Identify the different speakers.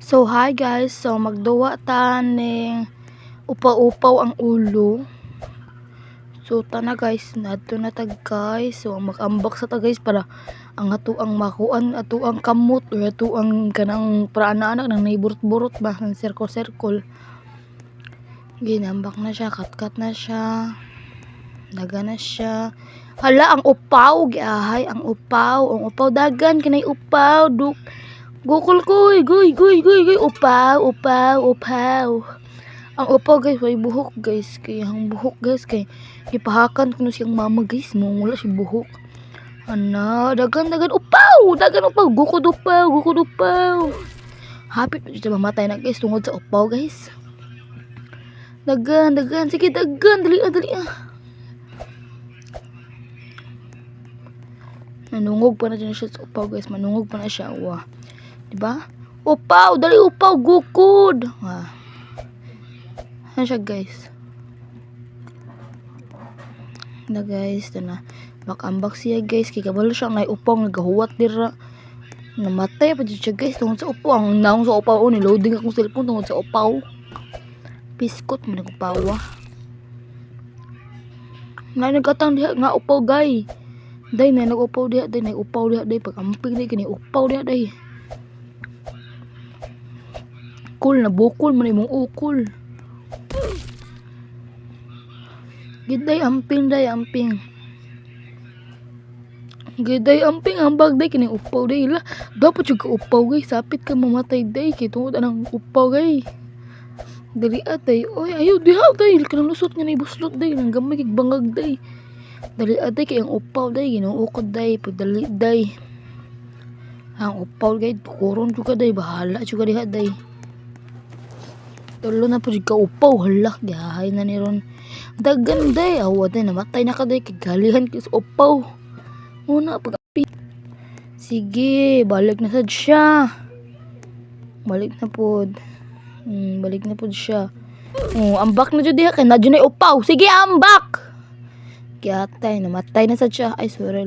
Speaker 1: So hi guys, so magduwa ta ning upaw-upaw ang ulo. So tana guys, nadto na ta guys. So mag-unbox sa ta guys para ang ato ang makuan, ato ang kamot or ato ang kanang para anak nang naiburot-burot ba ng circle-circle. Ginambak na siya, kat-kat na siya. Daga na siya. Hala, ang upaw, giahay, ang upaw dagan kinay upaw, gukol koy, goy, upaw. Ang upaw guys, may buhok guys, kay ang buhok guys, kay ipahakan kuno siyang mama guys, mo wala si buhok. Ana, dagan upaw, gukod upaw. Hapit pa siya mamatay na guys, tungod sa upaw guys. Dagan, sige dagan, dali. Nanungog pa na siya sa upaw guys, manungog pa na siya, wah. Diba? Upaw, dali upaw, gukod. Wah. Ano siya guys? Na guys, ito na. Bakambak siya guys, kaya kabalo siya ngay upaw, nagahuwat dira. Namatay pa siya guys, tungod sa upaw. Ang naong sa upaw, niloading akong cellphone tungod sa upaw. Piskot mo nagpawa. Na nagatang diha nga upaw gay. Day na nag-upaw diha, day pag-amping day kini upaw diha day. Cool na bukol man imong ukol. Giday amping. Giday amping ambag day kini upaw day la. Dapat jud ka upaw gay, sapit ka mamatay day kay tungod anang upaw gay. Dali atay, oy ayo diha day, kanang lusot nga ni buslot day, nang gamay kig bangag day. Dali atay kay ang upaw day, ginuukod day, pagdali day. Ang upaw gay, tukuron juga day, bahala juga diha day. Tulo na po ka upaw, hala, dihay na ni ron. Dagan day, awa day, namatay na ka day, kagalihan kay sa upaw. Muna, pag-api. Sige, balik na sad siya. Balik na po siya. Ambak na jud diha, kay na jud na upaw. Sige, ambak! Kaya tay, namatay na sad siya. Ay, sorry.